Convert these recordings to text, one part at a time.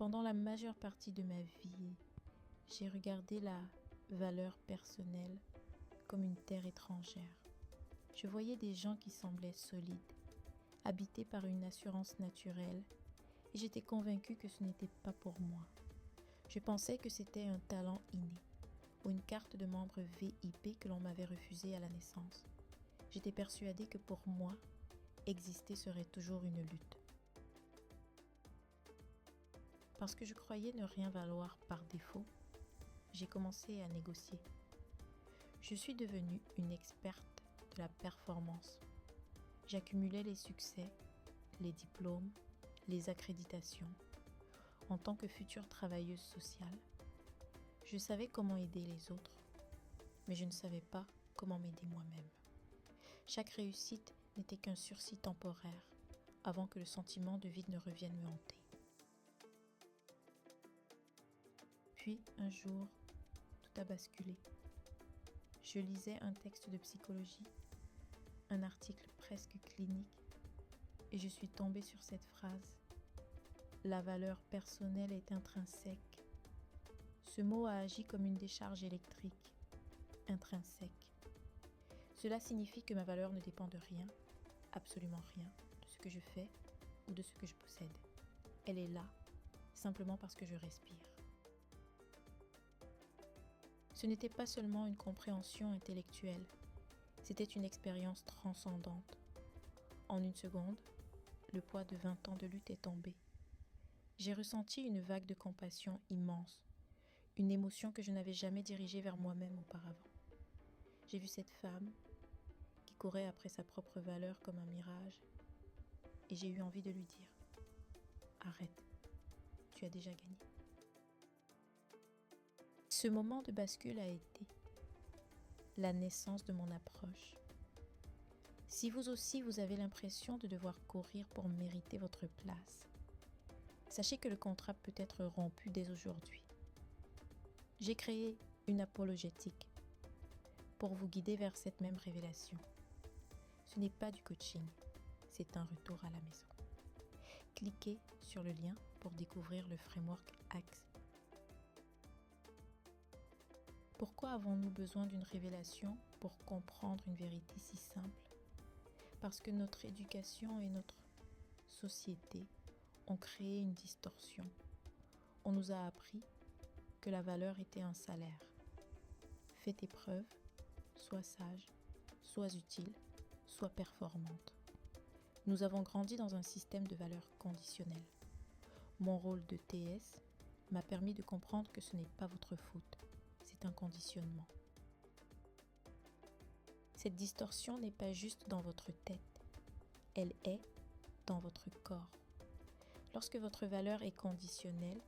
Pendant la majeure partie de ma vie, j'ai regardé la valeur personnelle comme une terre étrangère. Je voyais des gens qui semblaient solides, habités par une assurance naturelle, et j'étais convaincue que ce n'était pas pour moi. Je pensais que c'était un talent inné, ou une carte de membre VIP que l'on m'avait refusée à la naissance. J'étais persuadée que pour moi, exister serait toujours une lutte. Parce que je croyais ne rien valoir par défaut, j'ai commencé à négocier. Je suis devenue une experte de la performance. J'accumulais les succès, les diplômes, les accréditations. En tant que future travailleuse sociale, je savais comment aider les autres, mais je ne savais pas comment m'aider moi-même. Chaque réussite n'était qu'un sursis temporaire avant que le sentiment de vide ne revienne me hanter. Puis, un jour, tout a basculé. Je lisais un texte de psychologie, un article presque clinique, et je suis tombée sur cette phrase. La valeur personnelle est intrinsèque. Ce mot a agi comme une décharge électrique. Intrinsèque. Cela signifie que ma valeur ne dépend de rien, absolument rien, de ce que je fais ou de ce que je possède. Elle est là, simplement parce que je respire. Ce n'était pas seulement une compréhension intellectuelle, c'était une expérience transcendante. En une seconde, le poids de 20 ans de lutte est tombé. J'ai ressenti une vague de compassion immense, une émotion que je n'avais jamais dirigée vers moi-même auparavant. J'ai vu cette femme qui courait après sa propre valeur comme un mirage, et j'ai eu envie de lui dire « Arrête, tu as déjà gagné ». Ce moment de bascule a été la naissance de mon approche. Si vous aussi vous avez l'impression de devoir courir pour mériter votre place, sachez que le contrat peut être rompu dès aujourd'hui. J'ai créé une apologétique pour vous guider vers cette même révélation. Ce n'est pas du coaching, c'est un retour à la maison. Cliquez sur le lien pour découvrir le framework ACTS. Pourquoi avons-nous besoin d'une révélation pour comprendre une vérité si simple ? Parce que notre éducation et notre société ont créé une distorsion. On nous a appris que la valeur était un salaire. Fais tes preuves, sois sage, sois utile, sois performante. Nous avons grandi dans un système de valeurs conditionnelles. Mon rôle de TS m'a permis de comprendre que ce n'est pas votre faute. C'est un conditionnement. Cette distorsion n'est pas juste dans votre tête, elle est dans votre corps. Lorsque votre valeur est conditionnelle,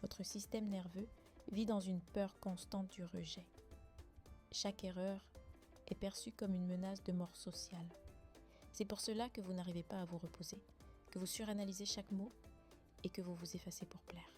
votre système nerveux vit dans une peur constante du rejet. Chaque erreur est perçue comme une menace de mort sociale. C'est pour cela que vous n'arrivez pas à vous reposer, que vous suranalysez chaque mot et que vous vous effacez pour plaire.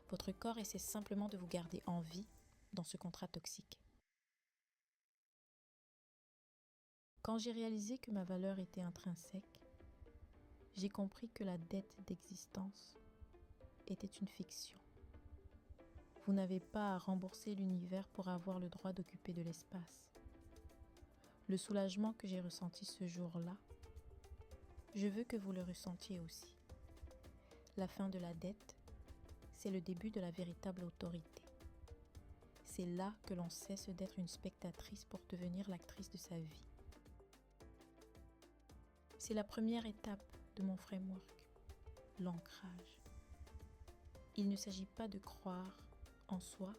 Votre corps essaie simplement de vous garder en vie dans ce contrat toxique. Quand j'ai réalisé que ma valeur était intrinsèque, j'ai compris que la dette d'existence était une fiction. Vous n'avez pas à rembourser l'univers pour avoir le droit d'occuper de l'espace. Le soulagement que j'ai ressenti ce jour-là, je veux que vous le ressentiez aussi. La fin de la dette, c'est le début de la véritable autorité. C'est là que l'on cesse d'être une spectatrice pour devenir l'actrice de sa vie. C'est la première étape de mon framework, l'ancrage. Il ne s'agit pas de croire en soi,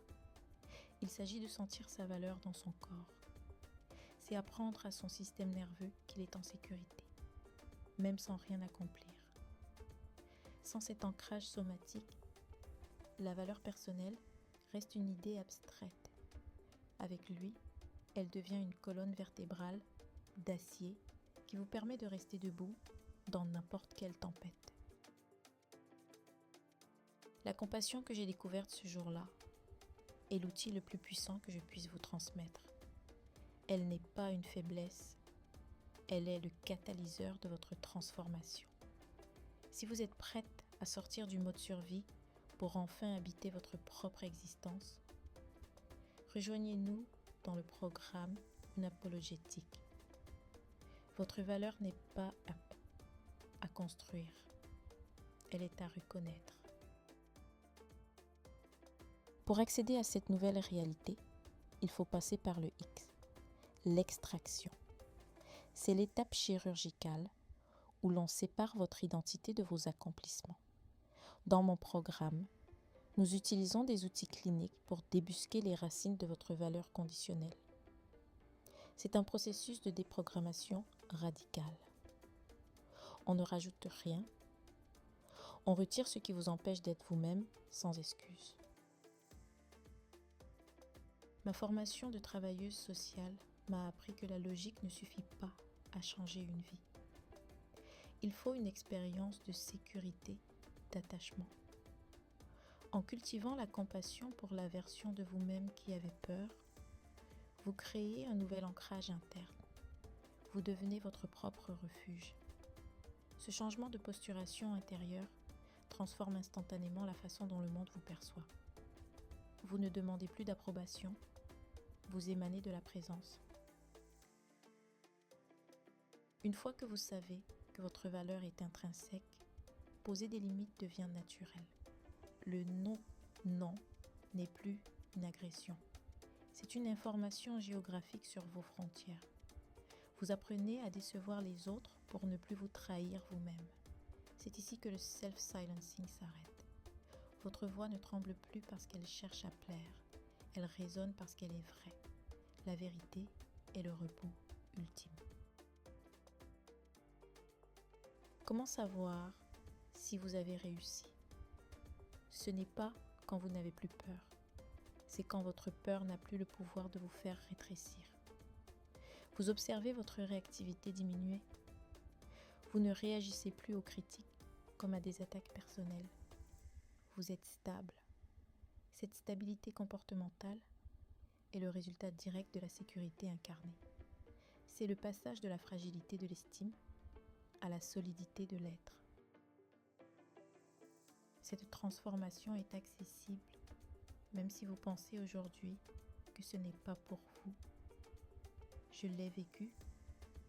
il s'agit de sentir sa valeur dans son corps. C'est apprendre à son système nerveux qu'il est en sécurité, même sans rien accomplir. Sans cet ancrage somatique, la valeur personnelle reste une idée abstraite. Avec lui, elle devient une colonne vertébrale d'acier qui vous permet de rester debout dans n'importe quelle tempête. La compassion que j'ai découverte ce jour-là est l'outil le plus puissant que je puisse vous transmettre. Elle n'est pas une faiblesse, elle est le catalyseur de votre transformation. Si vous êtes prête à sortir du mode survie pour enfin habiter votre propre existence, rejoignez-nous dans le programme Unapologétique. Votre valeur n'est pas à construire, elle est à reconnaître. Pour accéder à cette nouvelle réalité, il faut passer par le X, l'extraction. C'est l'étape chirurgicale où l'on sépare votre identité de vos accomplissements. Dans mon programme, nous utilisons des outils cliniques pour débusquer les racines de votre valeur conditionnelle. C'est un processus de déprogrammation radical. On ne rajoute rien, on retire ce qui vous empêche d'être vous-même sans excuse. Ma formation de travailleuse sociale m'a appris que la logique ne suffit pas à changer une vie. Il faut une expérience de sécurité, d'attachement. En cultivant la compassion pour la version de vous-même qui avait peur, vous créez un nouvel ancrage interne. Vous devenez votre propre refuge. Ce changement de posturation intérieure transforme instantanément la façon dont le monde vous perçoit. Vous ne demandez plus d'approbation, vous émanez de la présence. Une fois que vous savez que votre valeur est intrinsèque, poser des limites devient naturel. Le non n'est plus une agression. C'est une information géographique sur vos frontières. Vous apprenez à décevoir les autres pour ne plus vous trahir vous-même. C'est ici que le self-silencing s'arrête. Votre voix ne tremble plus parce qu'elle cherche à plaire. Elle résonne parce qu'elle est vraie. La vérité est le repos ultime. Comment savoir si vous avez réussi? Ce n'est pas quand vous n'avez plus peur. C'est quand votre peur n'a plus le pouvoir de vous faire rétrécir. Vous observez votre réactivité diminuer. Vous ne réagissez plus aux critiques comme à des attaques personnelles. Vous êtes stable. Cette stabilité comportementale est le résultat direct de la sécurité incarnée. C'est le passage de la fragilité de l'estime à la solidité de l'être. Cette transformation est accessible, même si vous pensez aujourd'hui que ce n'est pas pour vous. Je l'ai vécu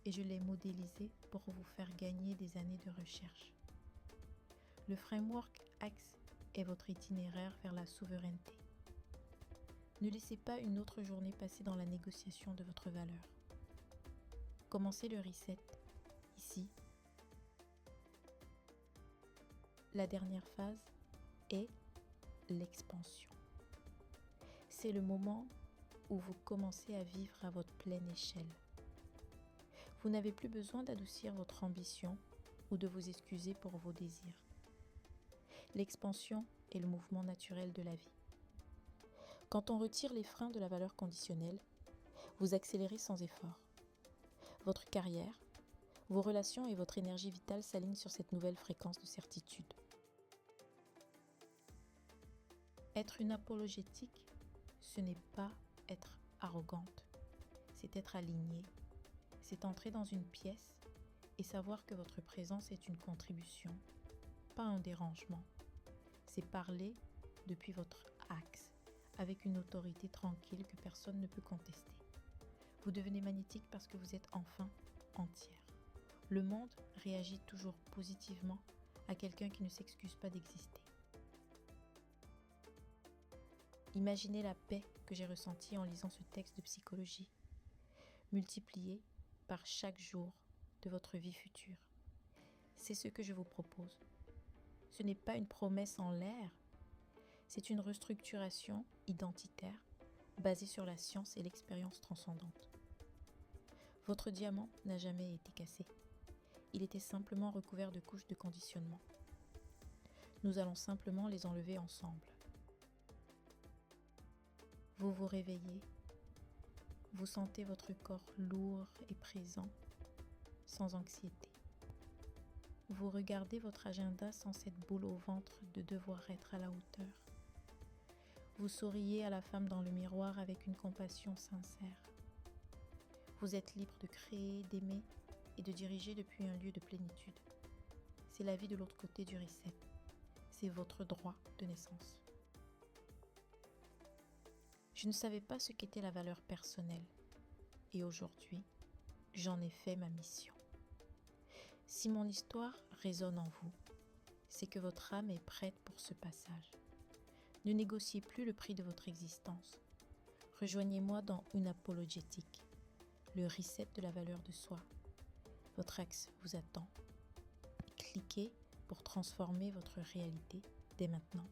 et je l'ai modélisé pour vous faire gagner des années de recherche. Le framework AXE est votre itinéraire vers la souveraineté. Ne laissez pas une autre journée passer dans la négociation de votre valeur. Commencez le reset, ici. La dernière phase est l'expansion. C'est le moment où vous commencez à vivre à votre pleine échelle. Vous n'avez plus besoin d'adoucir votre ambition ou de vous excuser pour vos désirs. L'expansion est le mouvement naturel de la vie. Quand on retire les freins de la valeur conditionnelle, vous accélérez sans effort. Votre carrière, vos relations et votre énergie vitale s'alignent sur cette nouvelle fréquence de certitude. Être une apologétique, ce n'est pas être arrogante, c'est être alignée. C'est entrer dans une pièce et savoir que votre présence est une contribution, pas un dérangement. C'est parler depuis votre axe, avec une autorité tranquille que personne ne peut contester. Vous devenez magnétique parce que vous êtes enfin entière. Le monde réagit toujours positivement à quelqu'un qui ne s'excuse pas d'exister. Imaginez la paix que j'ai ressentie en lisant ce texte de psychologie, multipliée par chaque jour de votre vie future. C'est ce que je vous propose. Ce n'est pas une promesse en l'air, c'est une restructuration identitaire basée sur la science et l'expérience transcendante. Votre diamant n'a jamais été cassé. Il était simplement recouvert de couches de conditionnement. Nous allons simplement les enlever ensemble. Vous vous réveillez. Vous sentez votre corps lourd et présent, sans anxiété. Vous regardez votre agenda sans cette boule au ventre de devoir être à la hauteur. Vous souriez à la femme dans le miroir avec une compassion sincère. Vous êtes libre de créer, d'aimer et de diriger depuis un lieu de plénitude. C'est la vie de l'autre côté du reset. c'est votre droit de naissance. Je ne savais pas ce qu'était la valeur personnelle et aujourd'hui, j'en ai fait ma mission. Si mon histoire résonne en vous, c'est que votre âme est prête pour ce passage. Ne négociez plus le prix de votre existence. Rejoignez-moi dans Unapologétique, le reset de la valeur de soi. Votre axe vous attend. Cliquez pour transformer votre réalité dès maintenant.